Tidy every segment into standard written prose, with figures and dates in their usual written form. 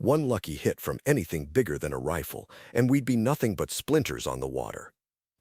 One lucky hit from anything bigger than a rifle, and we'd be nothing but splinters on the water.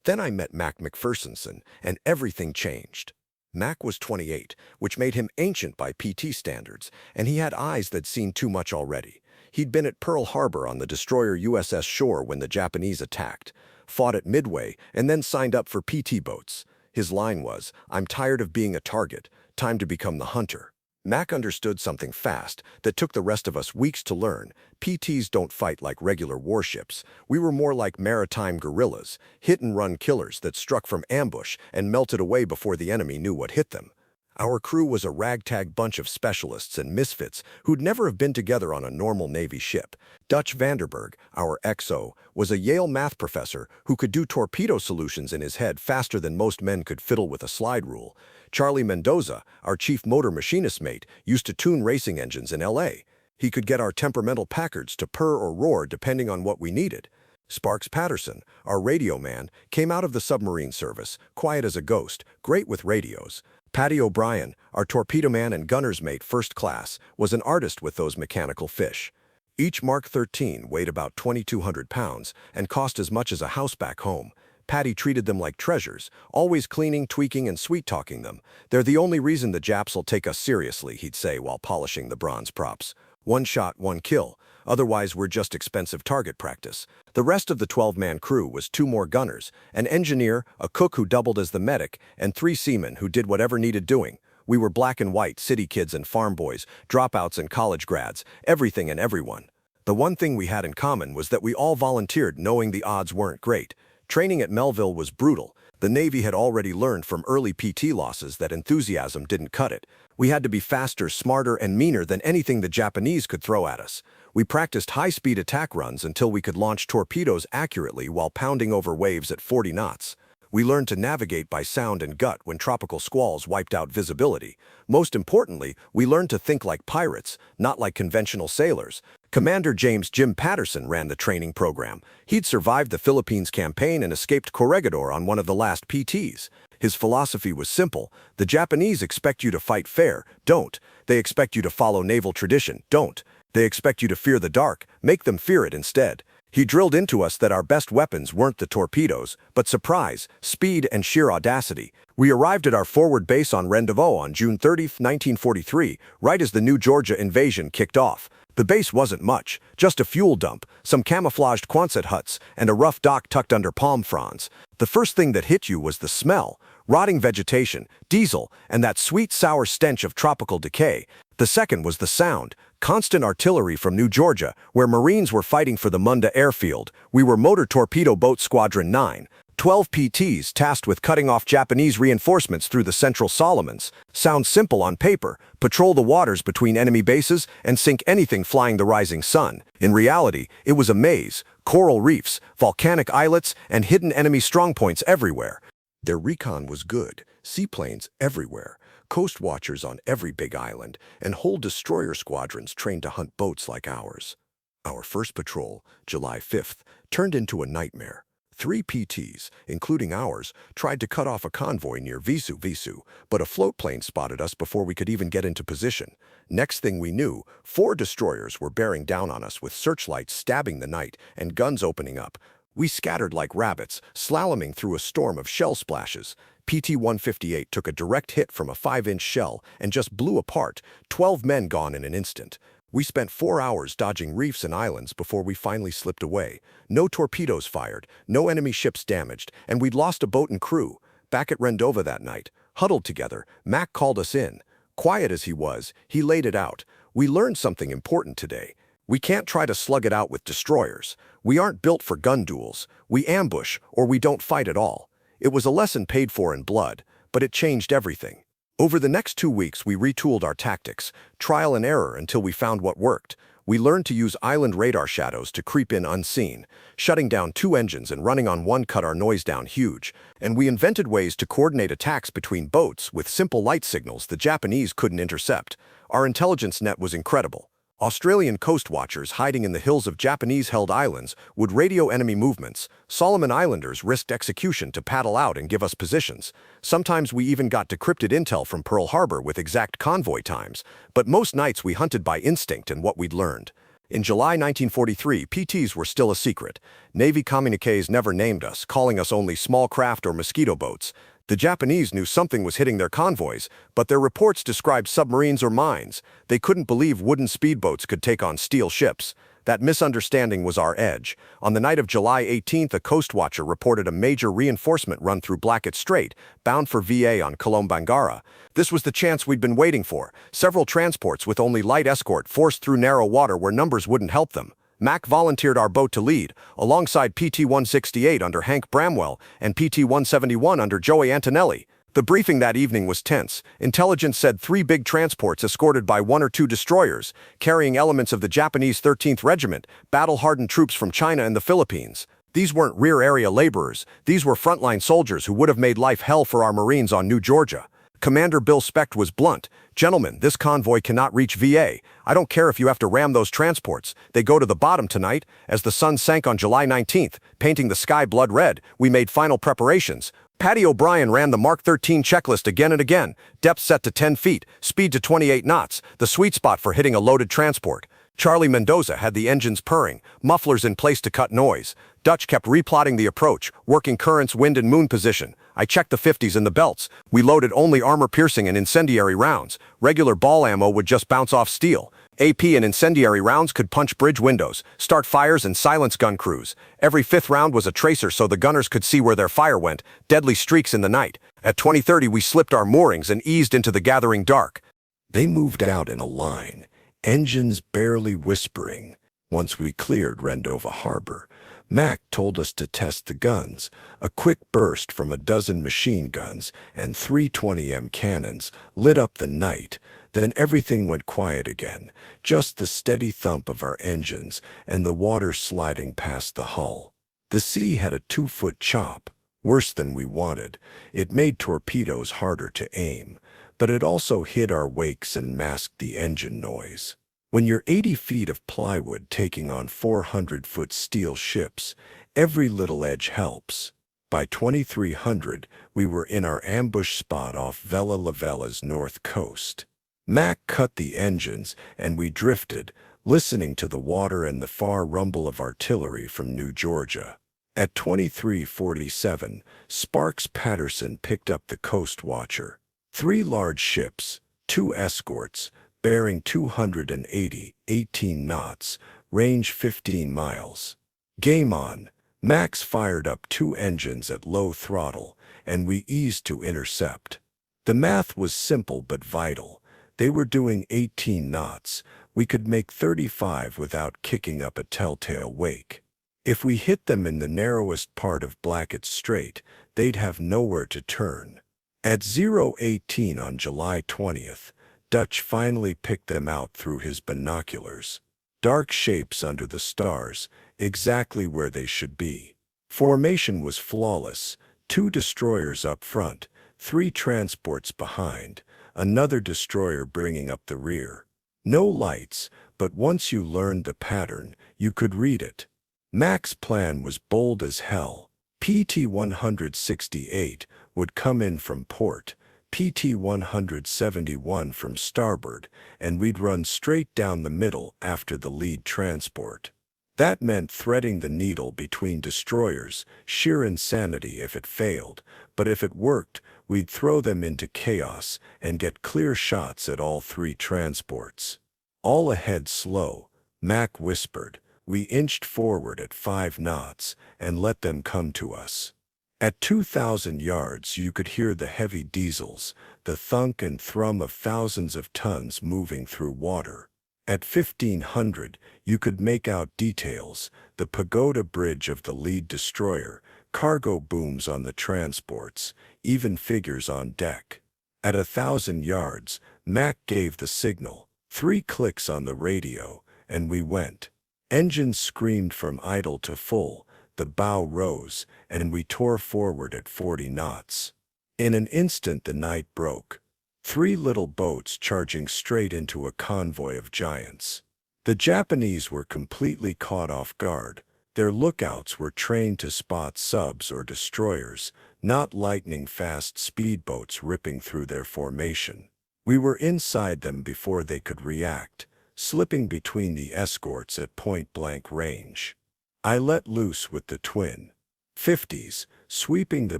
Then I met Mac McPhersonson, and everything changed. Mac was 28, which made him ancient by PT standards, and he had eyes that'd seen too much already. He'd been at Pearl Harbor on the destroyer USS Shore when the Japanese attacked, fought at Midway, and then signed up for PT boats. His line was, "I'm tired of being a target, time to become the hunter." Mac understood something fast that took the rest of us weeks to learn. PTs don't fight like regular warships. We were more like maritime guerrillas, hit-and-run killers that struck from ambush and melted away before the enemy knew what hit them. Our crew was a ragtag bunch of specialists and misfits who'd never have been together on a normal Navy ship. Dutch Vanderberg, our XO, was a Yale math professor who could do torpedo solutions in his head faster than most men could fiddle with a slide rule. Charlie Mendoza, our chief motor machinist mate, used to tune racing engines in LA. He could get our temperamental Packards to purr or roar depending on what we needed. Sparks Patterson, our radio man, came out of the submarine service, quiet as a ghost, great with radios. Paddy O'Brien, our torpedo man and gunner's mate first class, was an artist with those mechanical fish. Each Mark 13 weighed about 2,200 pounds and cost as much as a house back home. Paddy treated them like treasures, always cleaning, tweaking, and sweet-talking them. "They're the only reason the Japs'll take us seriously," he'd say while polishing the bronze props. "One shot, one kill. Otherwise, we're just expensive target practice." The rest of the 12-man crew was 2 more gunners, an engineer, a cook who doubled as the medic, and 3 seamen who did whatever needed doing. We were black and white, city kids and farm boys, dropouts and college grads, everything and everyone. The one thing we had in common was that we all volunteered knowing the odds weren't great. Training at Melville was brutal. The Navy had already learned from early PT losses that enthusiasm didn't cut it. We had to be faster, smarter, and meaner than anything the Japanese could throw at us. We practiced high-speed attack runs until we could launch torpedoes accurately while pounding over waves at 40 knots. We learned to navigate by sound and gut when tropical squalls wiped out visibility. Most importantly, we learned to think like pirates, not like conventional sailors. Commander James "Jim" Patterson ran the training program. He'd survived the Philippines campaign and escaped Corregidor on one of the last PTs. His philosophy was simple. The Japanese expect you to fight fair, don't. They expect you to follow naval tradition, don't. They expect you to fear the dark, make them fear it instead. He drilled into us that our best weapons weren't the torpedoes, but surprise, speed, and sheer audacity. We arrived at our forward base on Rendezvous on June 30, 1943, right as the New Georgia invasion kicked off. The base wasn't much, just a fuel dump, some camouflaged Quonset huts, and a rough dock tucked under palm fronds. The first thing that hit you was the smell, rotting vegetation, diesel, and that sweet sour stench of tropical decay. The second was the sound, constant artillery from New Georgia, where Marines were fighting for the Munda airfield. We were Motor Torpedo Boat Squadron 9. 12 PTs tasked with cutting off Japanese reinforcements through the Central Solomons. Sounds simple on paper: patrol the waters between enemy bases and sink anything flying the rising sun. In reality, it was a maze: coral reefs, volcanic islets, and hidden enemy strongpoints everywhere. Their recon was good, seaplanes everywhere, coast watchers on every big island, and whole destroyer squadrons trained to hunt boats like ours. Our first patrol, July 5th, turned into a nightmare. 3 PTs, including ours, tried to cut off a convoy near Visu, but a float plane spotted us before we could even get into position. Next thing we knew, 4 destroyers were bearing down on us with searchlights stabbing the night and guns opening up. We scattered like rabbits, slaloming through a storm of shell splashes. PT-158 took a direct hit from a 5-inch shell and just blew apart, 12 men gone in an instant. We spent 4 hours dodging reefs and islands before we finally slipped away. No torpedoes fired, no enemy ships damaged, and we'd lost a boat and crew. Back at Rendova that night, huddled together, Mac called us in. Quiet as he was, he laid it out. "We learned something important today. We can't try to slug it out with destroyers. We aren't built for gun duels. We ambush, or we don't fight at all." It was a lesson paid for in blood, but it changed everything. Over the next 2 weeks, we retooled our tactics, trial and error until we found what worked. We learned to use island radar shadows to creep in unseen. Shutting down 2 engines and running on one cut our noise down huge. And we invented ways to coordinate attacks between boats with simple light signals the Japanese couldn't intercept. Our intelligence net was incredible. Australian coast watchers hiding in the hills of Japanese-held islands would radio enemy movements. Solomon Islanders risked execution to paddle out and give us positions. Sometimes we even got decrypted intel from Pearl Harbor with exact convoy times, but most nights we hunted by instinct and what we'd learned. In July 1943, PTs were still a secret. Navy communiques never named us, calling us only small craft or mosquito boats. The Japanese knew something was hitting their convoys, but their reports described submarines or mines. They couldn't believe wooden speedboats could take on steel ships. That misunderstanding was our edge. On the night of July 18th, a coast watcher reported a major reinforcement run through Blackett Strait, bound for VA on Colombo Bangara. This was the chance we'd been waiting for. Several transports with only light escort forced through narrow water where numbers wouldn't help them. Mac volunteered our boat to lead, alongside PT-168 under Hank Bramwell and PT-171 under Joey Antonelli. The briefing that evening was tense. Intelligence said 3 big transports escorted by 1 or 2 destroyers, carrying elements of the Japanese 13th Regiment, battle-hardened troops from China and the Philippines. These weren't rear-area laborers. These were frontline soldiers who would have made life hell for our Marines on New Georgia. Commander Bill Specht was blunt. "Gentlemen, this convoy cannot reach VA. I don't care if you have to ram those transports. They go to the bottom tonight." As the sun sank on July 19th, painting the sky blood red, we made final preparations. Patty O'Brien ran the Mark 13 checklist again and again. Depth set to 10 feet, speed to 28 knots, the sweet spot for hitting a loaded transport. Charlie Mendoza had the engines purring, mufflers in place to cut noise. Dutch kept replotting the approach, working currents, wind, and moon position. I checked the 50s and the belts. We loaded only armor-piercing and incendiary rounds. Regular ball ammo would just bounce off steel. AP and incendiary rounds could punch bridge windows, start fires, and silence gun crews. Every 5th round was a tracer so the gunners could see where their fire went, deadly streaks in the night. At 20:30, we slipped our moorings and eased into the gathering dark. They moved out in a line, engines barely whispering. Once we cleared Rendova Harbor, Mac told us to test the guns. A quick burst from a dozen machine guns and 320mm cannons lit up the night. Then everything went quiet again, just the steady thump of our engines and the water sliding past the hull. The sea had a 2-foot chop, worse than we wanted. It made torpedoes harder to aim, but it also hid our wakes and masked the engine noise. When you're 80 feet of plywood taking on 400-foot steel ships, every little edge helps. By 2300, we were in our ambush spot off Vella La Vella's north coast. Mac cut the engines, and we drifted, listening to the water and the far rumble of artillery from New Georgia. At 2347, Sparks Patterson picked up the Coast Watcher. 3 large ships, 2 escorts, bearing 280, 18 knots, range 15 miles. Game on. Max fired up 2 engines at low throttle, and we eased to intercept. The math was simple but vital. They were doing 18 knots. We could make 35 without kicking up a telltale wake. If we hit them in the narrowest part of Blackett Strait, they'd have nowhere to turn. At 0:18 on July 20th, Dutch finally picked them out through his binoculars. Dark shapes under the stars, exactly where they should be. Formation was flawless. 2 destroyers up front, 3 transports behind, another destroyer bringing up the rear. No lights, but once you learned the pattern, you could read it. Mac's plan was bold as hell. PT-168 would come in from port, PT-171 from starboard, and we'd run straight down the middle after the lead transport. That meant threading the needle between destroyers, sheer insanity if it failed, but if it worked, we'd throw them into chaos and get clear shots at all 3 transports. "All ahead slow," Mac whispered. We inched forward at 5 knots and let them come to us. At 2,000 yards you could hear the heavy diesels, the thunk and thrum of thousands of tons moving through water. At 1,500 you could make out details, the pagoda bridge of the lead destroyer, cargo booms on the transports, even figures on deck. At 1,000 yards, Mac gave the signal. 3 clicks on the radio, and we went. Engines screamed from idle to full, the bow rose, and we tore forward at 40 knots. In an instant the night broke. 3 little boats charging straight into a convoy of giants. The Japanese were completely caught off guard. Their lookouts were trained to spot subs or destroyers, not lightning-fast speedboats ripping through their formation. We were inside them before they could react. slipping between the escorts at point-blank range. I let loose with the twin 50s, sweeping the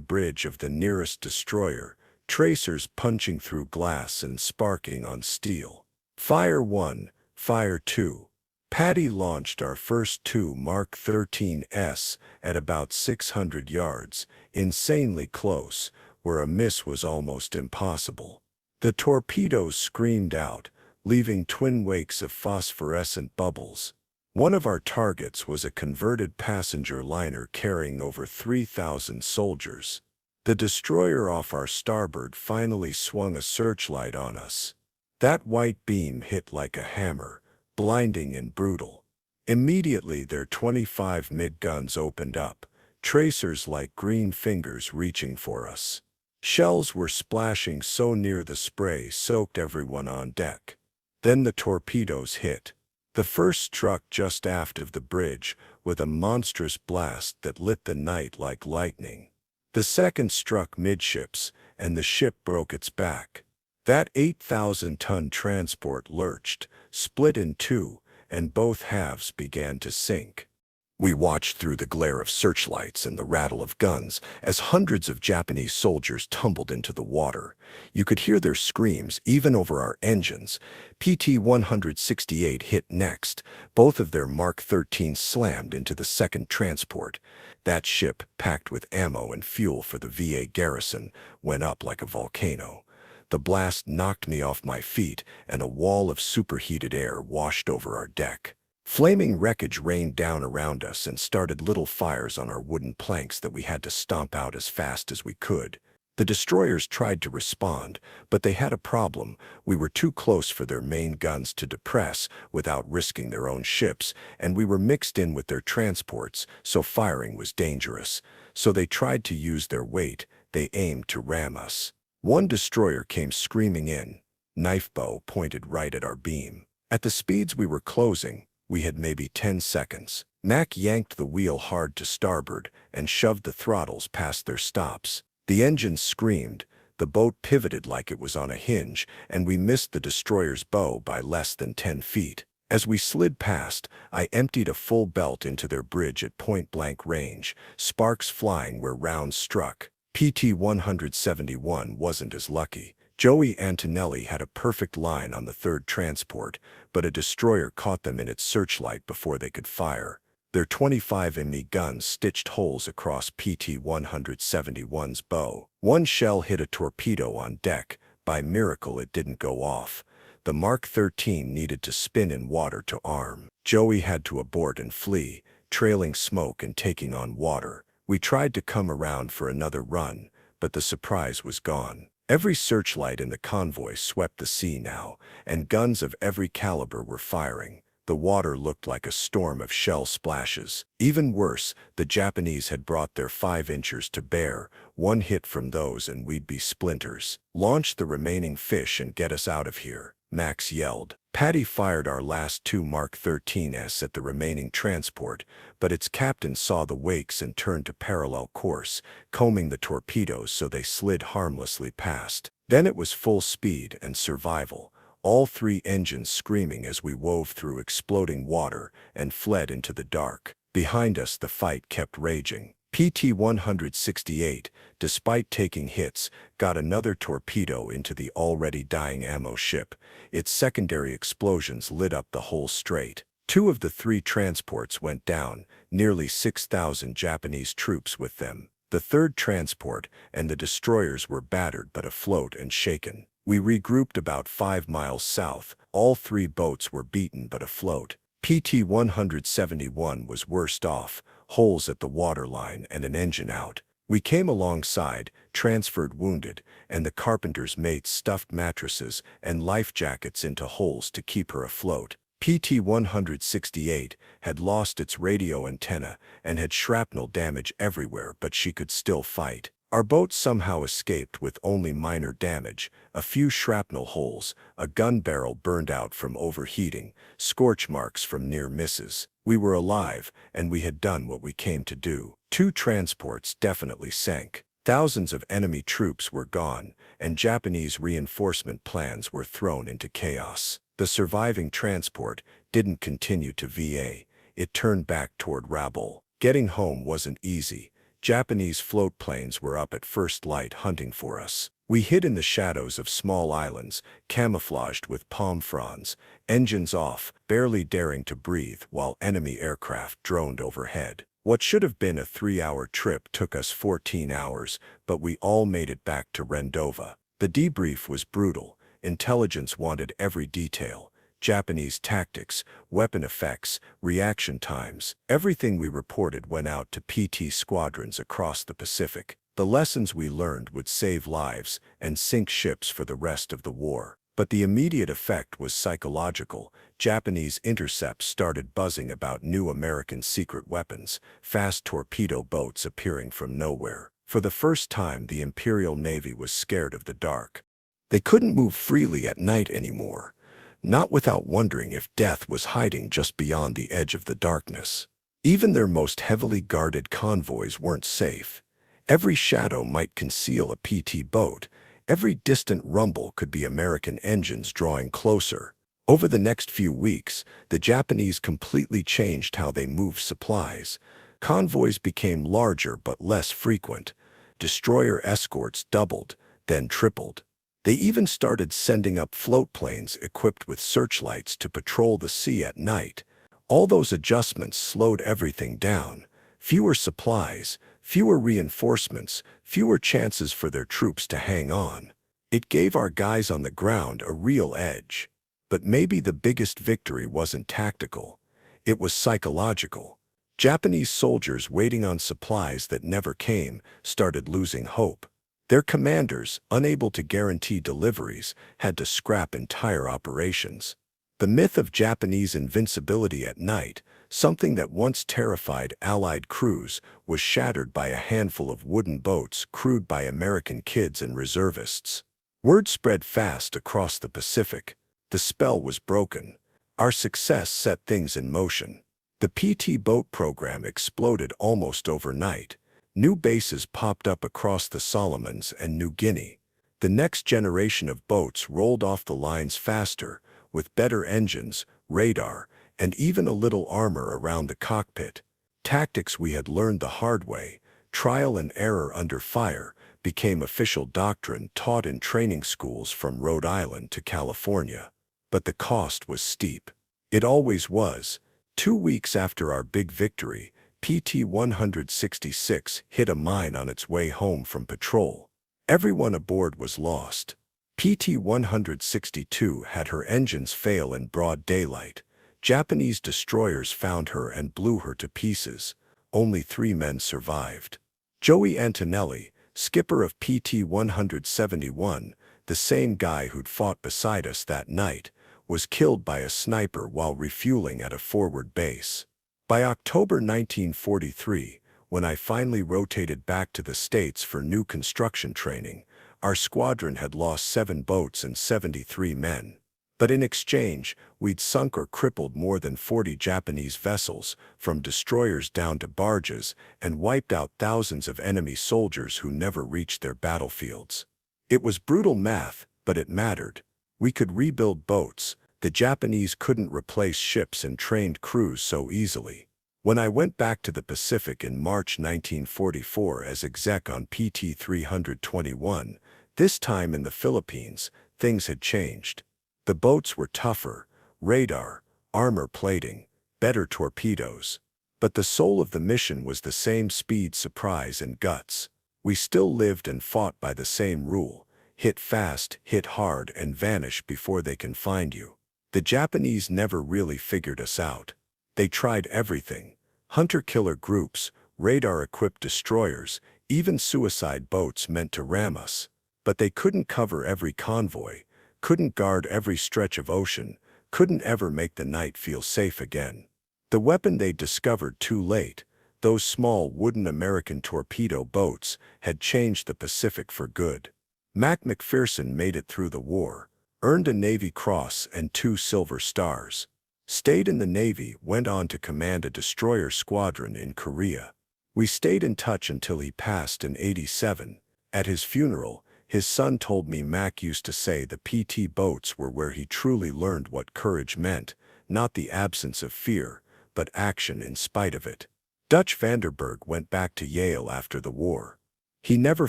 bridge of the nearest destroyer, tracers punching through glass and sparking on steel. Fire 1, Fire 2. Patty launched our first two Mark 13s at about 600 yards, insanely close, where a miss was almost impossible. The torpedoes screamed out, leaving twin wakes of phosphorescent bubbles. One of our targets was a converted passenger liner carrying over 3,000 soldiers. The destroyer off our starboard finally swung a searchlight on us. That white beam hit like a hammer, blinding and brutal. Immediately their 25 mid-guns opened up, tracers like green fingers reaching for us. Shells were splashing so near the spray soaked everyone on deck. Then the torpedoes hit. The first struck just aft of the bridge with a monstrous blast that lit the night like lightning. The second struck midships, and the ship broke its back. That 8,000-ton transport lurched, split in two, and both halves began to sink. We watched through the glare of searchlights and the rattle of guns as hundreds of Japanese soldiers tumbled into the water. You could hear their screams even over our engines. PT-168 hit next. Both of their Mark 13 slammed into the second transport. That ship, packed with ammo and fuel for the VA garrison, went up like a volcano. The blast knocked me off my feet, and a wall of superheated air washed over our deck. Flaming wreckage rained down around us and started little fires on our wooden planks that we had to stomp out as fast as we could. The destroyers tried to respond, but they had a problem. We were too close for their main guns to depress without risking their own ships, and we were mixed in with their transports, so firing was dangerous. So they tried to use their weight. They aimed to ram us. One destroyer came screaming in, knife bow pointed right at our beam. At the speeds we were closing, we had maybe 10 seconds. Mac yanked the wheel hard to starboard and shoved the throttles past their stops. The engines screamed, the boat pivoted like it was on a hinge, and we missed the destroyer's bow by less than 10 feet. As we slid past, I emptied a full belt into their bridge at point-blank range, sparks flying where rounds struck. PT-171 wasn't as lucky. Joey Antonelli had a perfect line on the third transport, but a destroyer caught them in its searchlight before they could fire. Their 25 ME guns stitched holes across PT-171's bow. One shell hit a torpedo on deck. By miracle, it didn't go off. The Mark 13 needed to spin in water to arm. Joey had to abort and flee, trailing smoke and taking on water. We tried to come around for another run, but the surprise was gone. Every searchlight in the convoy swept the sea now, and guns of every caliber were firing. The water looked like a storm of shell splashes. Even worse, the Japanese had brought their 5-inchers to bear. One hit from those and we'd be splinters. "Launch the remaining fish and get us out of here," Max yelled. Patty fired our last two Mark 13s at the remaining transport, but its captain saw the wakes and turned to parallel course, combing the torpedoes so they slid harmlessly past. Then it was full speed and survival, all three engines screaming as we wove through exploding water and fled into the dark. Behind us the fight kept raging. PT-168, despite taking hits, got another torpedo into the already dying ammo ship. Its secondary explosions lit up the whole strait. Two of the three transports went down, nearly 6,000 Japanese troops with them. The third transport and the destroyers were battered but afloat and shaken. We regrouped about 5 miles south. All three boats were beaten but afloat. PT-171 was worst off, holes at the waterline and an engine out. We came alongside, transferred wounded, and the carpenter's mates stuffed mattresses and life jackets into holes to keep her afloat. PT-168 had lost its radio antenna and had shrapnel damage everywhere, but she could still fight. Our boat somehow escaped with only minor damage, a few shrapnel holes, a gun barrel burned out from overheating, scorch marks from near misses. We were alive, and we had done what we came to do. Two transports definitely sank. Thousands of enemy troops were gone, and Japanese reinforcement plans were thrown into chaos. The surviving transport didn't continue to VA. It turned back toward Rabaul. Getting home wasn't easy. Japanese float planes were up at first light hunting for us. We hid in the shadows of small islands, camouflaged with palm fronds, engines off, barely daring to breathe while enemy aircraft droned overhead. What should have been a 3-hour trip took us 14 hours, but we all made it back to Rendova. The debrief was brutal. Intelligence wanted every detail. Japanese tactics, weapon effects, reaction times. Everything we reported went out to PT squadrons across the Pacific. The lessons we learned would save lives and sink ships for the rest of the war. But the immediate effect was psychological. Japanese intercepts started buzzing about new American secret weapons, fast torpedo boats appearing from nowhere. For the first time, the Imperial Navy was scared of the dark. They couldn't move freely at night anymore, not without wondering if death was hiding just beyond the edge of the darkness. Even their most heavily guarded convoys weren't safe. Every shadow might conceal a PT boat. Every distant rumble could be American engines drawing closer. Over the next few weeks, the Japanese completely changed how they moved supplies. Convoys became larger but less frequent. Destroyer escorts doubled, then tripled. They even started sending up float planes equipped with searchlights to patrol the sea at night. All those adjustments slowed everything down. Fewer supplies, fewer reinforcements, fewer chances for their troops to hang on. It gave our guys on the ground a real edge. But maybe the biggest victory wasn't tactical. It was psychological. Japanese soldiers waiting on supplies that never came started losing hope. Their commanders, unable to guarantee deliveries, had to scrap entire operations. The myth of Japanese invincibility at night, something that once terrified Allied crews, was shattered by a handful of wooden boats crewed by American kids and reservists. Word spread fast across the Pacific. The spell was broken. Our success set things in motion. The PT boat program exploded almost overnight. New bases popped up across the Solomons and New Guinea. The next generation of boats rolled off the lines faster, with better engines, radar, and even a little armor around the cockpit. Tactics we had learned the hard way, trial and error under fire, became official doctrine taught in training schools from Rhode Island to California. But the cost was steep. It always was. 2 weeks after our big victory, PT-166 hit a mine on its way home from patrol. Everyone aboard was lost. PT-162 had her engines fail in broad daylight. Japanese destroyers found her and blew her to pieces. Only 3 men survived. Joey Antonelli, skipper of PT-171, the same guy who'd fought beside us that night, was killed by a sniper while refueling at a forward base. By October 1943, when I finally rotated back to the States for new construction training, our squadron had lost 7 boats and 73 men. But in exchange, we'd sunk or crippled more than 40 Japanese vessels, from destroyers down to barges, and wiped out thousands of enemy soldiers who never reached their battlefields. It was brutal math, but it mattered. We could rebuild boats. The Japanese couldn't replace ships and trained crews so easily. When I went back to the Pacific in March 1944 as exec on PT-321, this time in the Philippines, things had changed. The boats were tougher, radar, armor plating, better torpedoes. But the soul of the mission was the same: speed, surprise, and guts. We still lived and fought by the same rule: hit fast, hit hard, and vanish before they can find you. The Japanese never really figured us out. They tried everything: hunter-killer groups, radar-equipped destroyers, even suicide boats meant to ram us. But they couldn't cover every convoy, couldn't guard every stretch of ocean, couldn't ever make the night feel safe again. The weapon they discovered too late, those small wooden American torpedo boats, had changed the Pacific for good. Mac McPherson made it through the war, earned a Navy Cross and 2 Silver Stars. Stayed in the Navy, went on to command a destroyer squadron in Korea. We stayed in touch until he passed in '87. At his funeral, His son told me Mac used to say the PT boats were where he truly learned what courage meant, not the absence of fear, but action in spite of it. Dutch Vanderberg went back to Yale after the war. He never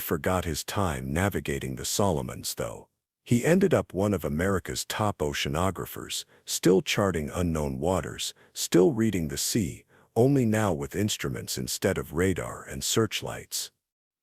forgot his time navigating the Solomons, though. He ended up one of America's top oceanographers, still charting unknown waters, still reading the sea, only now with instruments instead of radar and searchlights.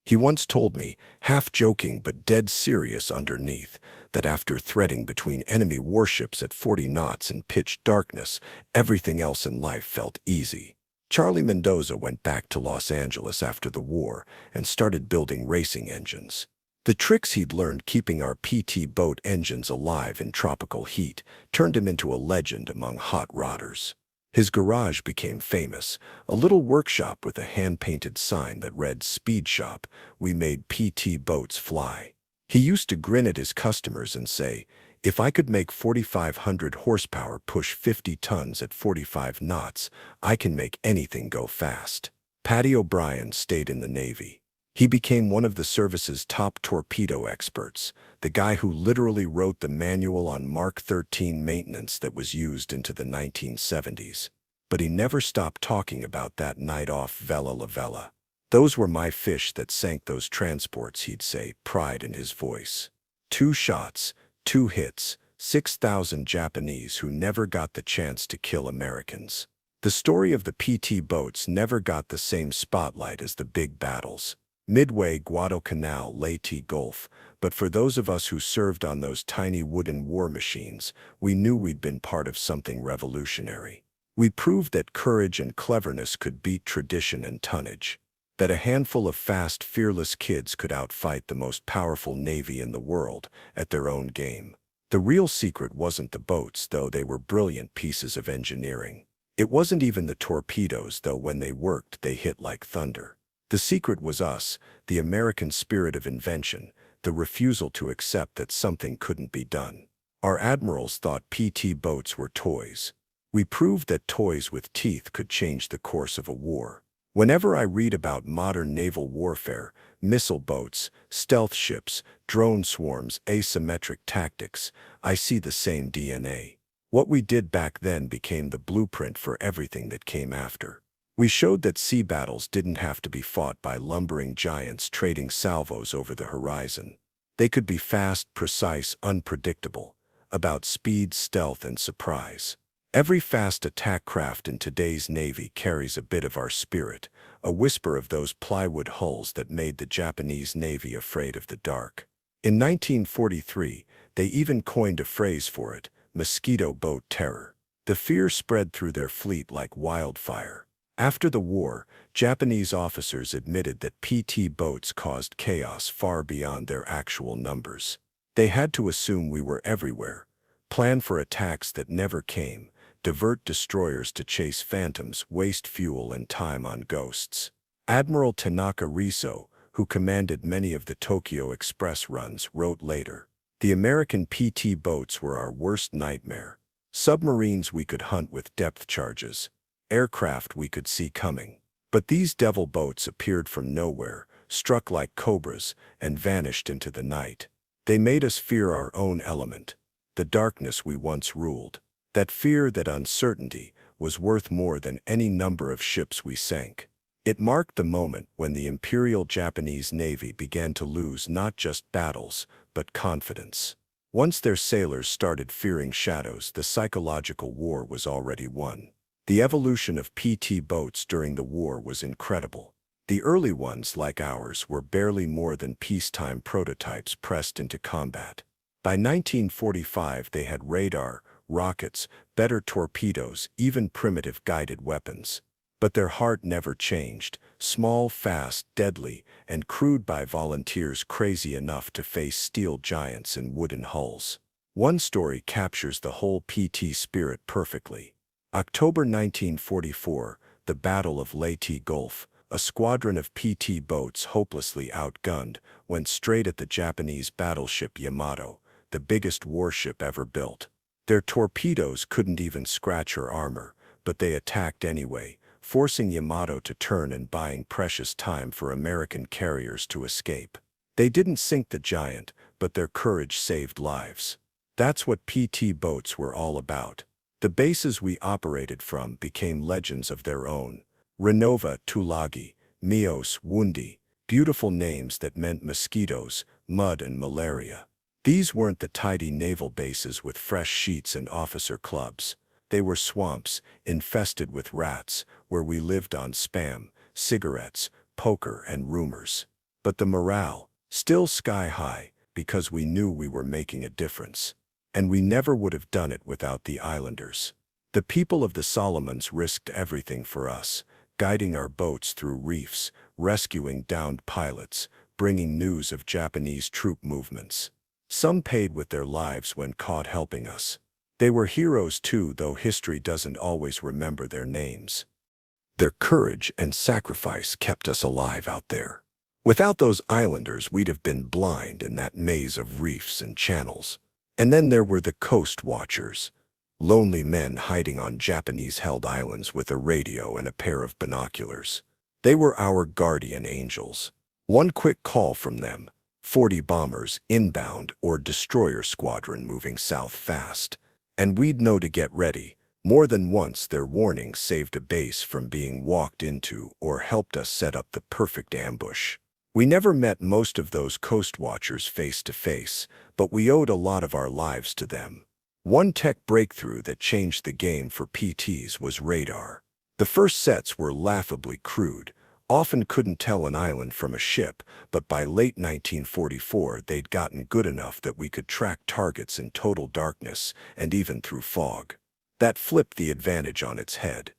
He once told me, half joking but dead serious underneath, that after threading between enemy warships at 40 knots in pitch darkness, everything else in life felt easy. Charlie Mendoza went back to Los Angeles after the war and started building racing engines. The tricks he'd learned keeping our PT boat engines alive in tropical heat turned him into a legend among hot rodders. His garage became famous, a little workshop with a hand-painted sign that read "Speed Shop, we made PT boats fly." He used to grin at his customers and say, "If I could make 4,500 horsepower push 50 tons at 45 knots, I can make anything go fast." Patty O'Brien stayed in the Navy. He became one of the service's top torpedo experts, the guy who literally wrote the manual on Mark 13 maintenance that was used into the 1970s. But he never stopped talking about that night off Vela La Vela. "Those were my fish that sank those transports," he'd say, pride in his voice. 2 shots, 2 hits, 6,000 Japanese who never got the chance to kill Americans. The story of the PT boats never got the same spotlight as the big battles. Midway, Guadalcanal, Leyte Gulf, but for those of us who served on those tiny wooden war machines, we knew we'd been part of something revolutionary. We proved that courage and cleverness could beat tradition and tonnage, that a handful of fast, fearless kids could outfight the most powerful navy in the world at their own game. The real secret wasn't the boats, though they were brilliant pieces of engineering. It wasn't even the torpedoes, though when they worked, they hit like thunder. The secret was us, the American spirit of invention, the refusal to accept that something couldn't be done. Our admirals thought PT boats were toys. We proved that toys with teeth could change the course of a war. Whenever I read about modern naval warfare, missile boats, stealth ships, drone swarms, asymmetric tactics, I see the same DNA. What we did back then became the blueprint for everything that came after. We showed that sea battles didn't have to be fought by lumbering giants trading salvos over the horizon. They could be fast, precise, unpredictable, about speed, stealth, and surprise. Every fast attack craft in today's Navy carries a bit of our spirit, a whisper of those plywood hulls that made the Japanese Navy afraid of the dark. In 1943, they even coined a phrase for it, mosquito boat terror. The fear spread through their fleet like wildfire. After the war, Japanese officers admitted that PT boats caused chaos far beyond their actual numbers. They had to assume we were everywhere, plan for attacks that never came, divert destroyers to chase phantoms, waste fuel and time on ghosts. Admiral Tanaka Riso, who commanded many of the Tokyo Express runs, wrote later, "The American PT boats were our worst nightmare. Submarines we could hunt with depth charges. Aircraft we could see coming. But these devil boats appeared from nowhere, struck like cobras, and vanished into the night. They made us fear our own element, the darkness we once ruled. That fear, that uncertainty, was worth more than any number of ships we sank." It marked the moment when the Imperial Japanese Navy began to lose not just battles, but confidence. Once their sailors started fearing shadows, the psychological war was already won. The evolution of PT boats during the war was incredible. The early ones, like ours, were barely more than peacetime prototypes pressed into combat. By 1945, they had radar, rockets, better torpedoes, even primitive guided weapons. But their heart never changed, small, fast, deadly, and crewed by volunteers crazy enough to face steel giants in wooden hulls. One story captures the whole PT spirit perfectly. October 1944, the Battle of Leyte Gulf, a squadron of PT boats hopelessly outgunned went straight at the Japanese battleship Yamato, the biggest warship ever built. Their torpedoes couldn't even scratch her armor, but they attacked anyway, forcing Yamato to turn and buying precious time for American carriers to escape. They didn't sink the giant, but their courage saved lives. That's what PT boats were all about. The bases we operated from became legends of their own. Renova, Tulagi, Mios, Wundi, beautiful names that meant mosquitoes, mud, and malaria. These weren't the tidy naval bases with fresh sheets and officer clubs. They were swamps, infested with rats, where we lived on spam, cigarettes, poker, and rumors. But the morale, still sky high, because we knew we were making a difference. And we never would have done it without the islanders. The people of the Solomons risked everything for us, guiding our boats through reefs, rescuing downed pilots, bringing news of Japanese troop movements. Some paid with their lives when caught helping us. They were heroes too, though history doesn't always remember their names. Their courage and sacrifice kept us alive out there. Without those islanders, we'd have been blind in that maze of reefs and channels. And then there were the coast watchers, lonely men hiding on Japanese-held islands with a radio and a pair of binoculars. They were our guardian angels. One quick call from them, 40 bombers inbound or destroyer squadron moving south fast. And we'd know to get ready. More than once their warnings saved a base from being walked into or helped us set up the perfect ambush. We never met most of those coast watchers face to face, but we owed a lot of our lives to them. One tech breakthrough that changed the game for PTs was radar. The first sets were laughably crude, often couldn't tell an island from a ship, but by late 1944 they'd gotten good enough that we could track targets in total darkness and even through fog. That flipped the advantage on its head.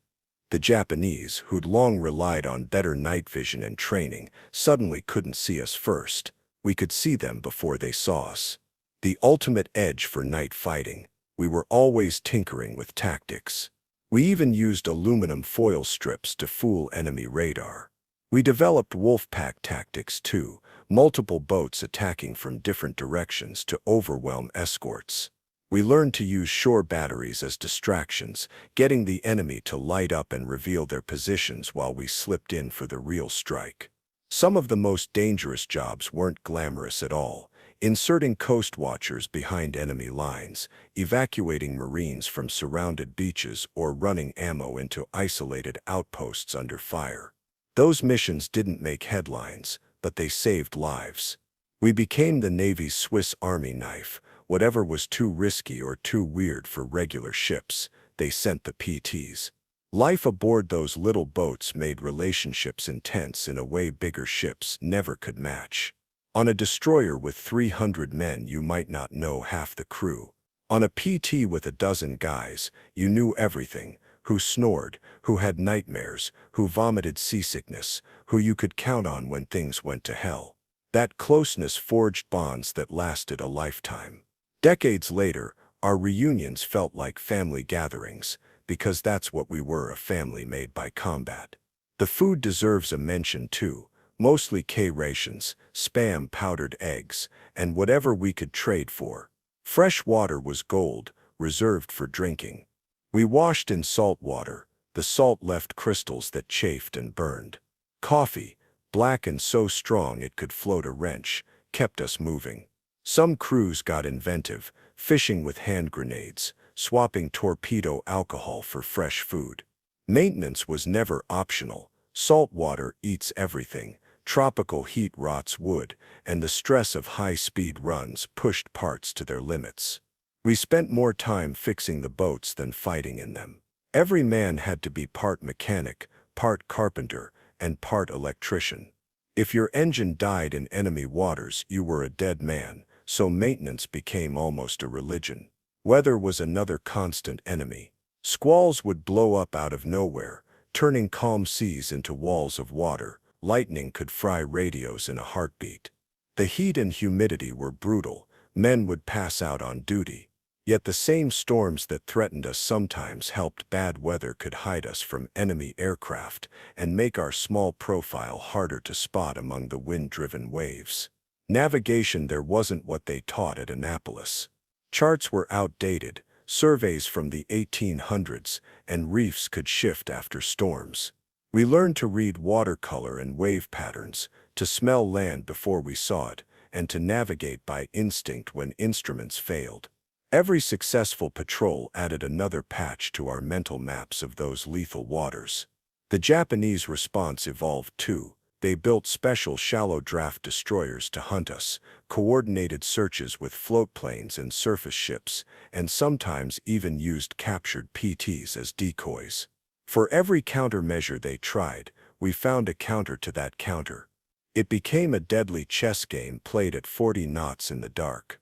The Japanese, who'd long relied on better night vision and training, suddenly couldn't see us first. We could see them before they saw us. The ultimate edge for night fighting. We were always tinkering with tactics. We even used aluminum foil strips to fool enemy radar. We developed wolfpack tactics too, multiple boats attacking from different directions to overwhelm escorts. We learned to use shore batteries as distractions, getting the enemy to light up and reveal their positions while we slipped in for the real strike. Some of the most dangerous jobs weren't glamorous at all. Inserting coast watchers behind enemy lines, evacuating Marines from surrounded beaches, or running ammo into isolated outposts under fire. Those missions didn't make headlines, but they saved lives. We became the Navy's Swiss Army knife. Whatever was too risky or too weird for regular ships, they sent the PTs. Life aboard those little boats made relationships intense in a way bigger ships never could match. On a destroyer with 300 men, you might not know half the crew. On a PT with a dozen guys, you knew everything: who snored, who had nightmares, who vomited seasickness, who you could count on when things went to hell. That closeness forged bonds that lasted a lifetime. Decades later, our reunions felt like family gatherings, because that's what we were, a family made by combat. The food deserves a mention too, mostly K rations, spam, powdered eggs, and whatever we could trade for. Fresh water was gold, reserved for drinking. We washed in salt water. The salt left crystals that chafed and burned. Coffee, black and so strong it could float a wrench, kept us moving. Some crews got inventive, fishing with hand grenades, swapping torpedo alcohol for fresh food. Maintenance was never optional. Salt water eats everything. Tropical heat rots wood, and the stress of high-speed runs pushed parts to their limits. We spent more time fixing the boats than fighting in them. Every man had to be part mechanic, part carpenter, and part electrician. If your engine died in enemy waters, you were a dead man, so maintenance became almost a religion. Weather was another constant enemy. Squalls would blow up out of nowhere, turning calm seas into walls of water. Lightning could fry radios in a heartbeat. The heat and humidity were brutal. Men would pass out on duty. Yet the same storms that threatened us sometimes helped. Bad weather could hide us from enemy aircraft and make our small profile harder to spot among the wind-driven waves. Navigation there wasn't what they taught at Annapolis. Charts were outdated, surveys from the 1800s, and reefs could shift after storms. We learned to read watercolor and wave patterns, to smell land before we saw it, and to navigate by instinct when instruments failed. Every successful patrol added another patch to our mental maps of those lethal waters. The Japanese response evolved too. They built special shallow draft destroyers to hunt us, coordinated searches with float planes and surface ships, and sometimes even used captured PTs as decoys. For every countermeasure they tried, we found a counter to that counter. It became a deadly chess game played at 40 knots in the dark.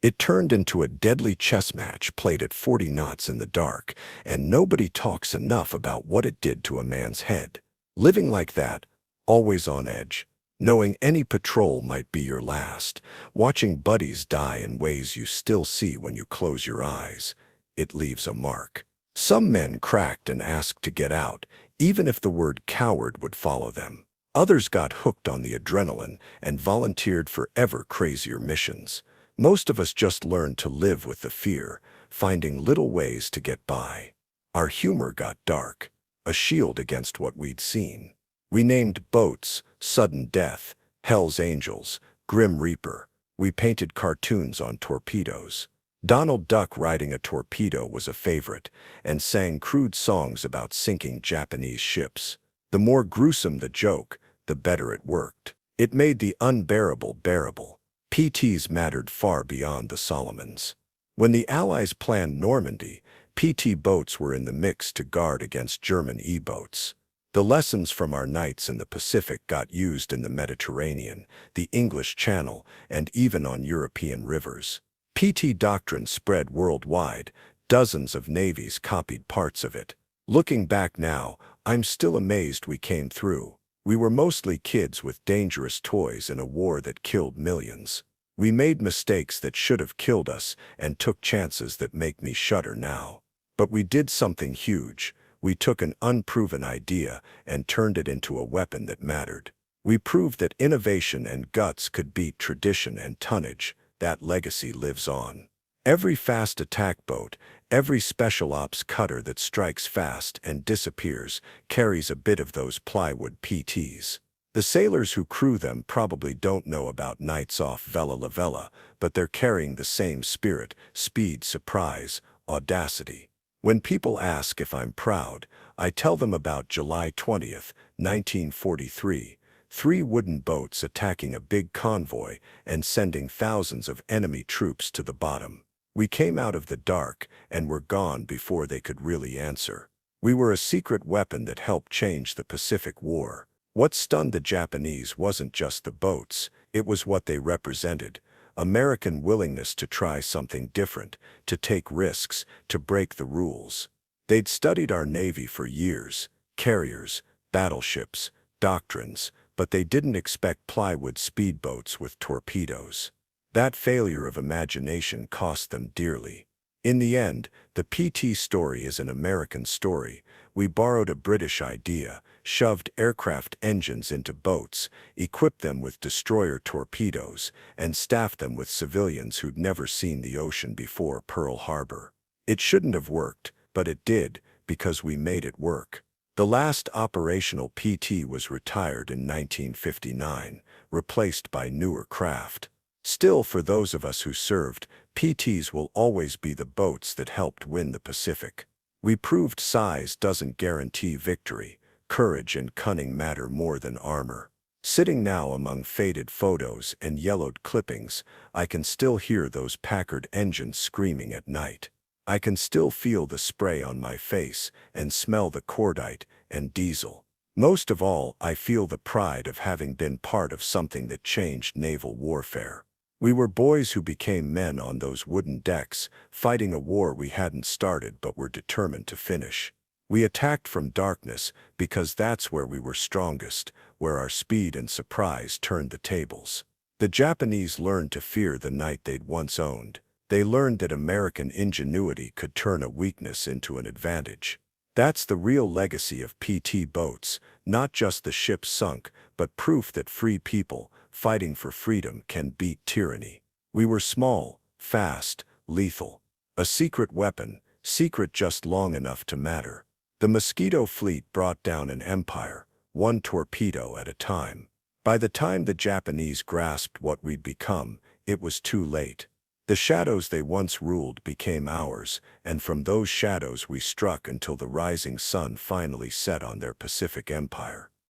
It turned into a deadly chess match played at 40 knots in the dark, and nobody talks enough about what it did to a man's head. Living like that, always on edge, knowing any patrol might be your last, watching buddies die in ways you still see when you close your eyes, it leaves a mark. Some men cracked and asked to get out, even if the word coward would follow them. Others got hooked on the adrenaline and volunteered for ever crazier missions. Most of us just learned to live with the fear, finding little ways to get by. Our humor got dark, a shield against what we'd seen. We named boats Sudden Death, Hell's Angels, Grim Reaper. We painted cartoons on torpedoes. Donald Duck riding a torpedo was a favorite, and sang crude songs about sinking Japanese ships. The more gruesome the joke, the better it worked. It made the unbearable bearable. PTs mattered far beyond the Solomons. When the Allies planned Normandy, PT boats were in the mix to guard against German E-boats. The lessons from our nights in the Pacific got used in the Mediterranean, the English Channel, and even on European rivers. PT doctrine spread worldwide. Dozens of navies copied parts of it. Looking back now, I'm still amazed we came through. We were mostly kids with dangerous toys in a war that killed millions. We made mistakes that should have killed us and took chances that make me shudder now. But we did something huge. We took an unproven idea and turned it into a weapon that mattered. We proved that innovation and guts could beat tradition and tonnage. That legacy lives on. Every fast attack boat, every special ops cutter that strikes fast and disappears carries a bit of those plywood PTs. The sailors who crew them probably don't know about nights off Vela La Vela, but they're carrying the same spirit, speed, surprise, audacity. When people ask if I'm proud, I tell them about July 20th, 1943, 3 wooden boats attacking a big convoy and sending thousands of enemy troops to the bottom. We came out of the dark and were gone before they could really answer. We were a secret weapon that helped change the Pacific War. What stunned the Japanese wasn't just the boats, it was what they represented. American willingness to try something different, to take risks, to break the rules. They'd studied our Navy for years, carriers, battleships, doctrines, but they didn't expect plywood speedboats with torpedoes. That failure of imagination cost them dearly. In the end, the PT story is an American story. We borrowed a British idea, shoved aircraft engines into boats, equipped them with destroyer torpedoes, and staffed them with civilians who'd never seen the ocean before Pearl Harbor. It shouldn't have worked, but it did, because we made it work. The last operational PT was retired in 1959, replaced by newer craft. Still, for those of us who served, PTs will always be the boats that helped win the Pacific. We proved size doesn't guarantee victory. Courage and cunning matter more than armor. Sitting now among faded photos and yellowed clippings, I can still hear those Packard engines screaming at night. I can still feel the spray on my face and smell the cordite and diesel. Most of all, I feel the pride of having been part of something that changed naval warfare. We were boys who became men on those wooden decks, fighting a war we hadn't started but were determined to finish. We attacked from darkness because that's where we were strongest, where our speed and surprise turned the tables. The Japanese learned to fear the night they'd once owned. They learned that American ingenuity could turn a weakness into an advantage. That's the real legacy of PT boats, not just the ship sunk, but proof that free people, fighting for freedom, can beat tyranny. We were small, fast, lethal. A secret weapon, secret just long enough to matter. The Mosquito fleet brought down an empire, one torpedo at a time. By the time the Japanese grasped what we'd become, it was too late. The shadows they once ruled became ours, and from those shadows we struck until the rising sun finally set on their Pacific empire.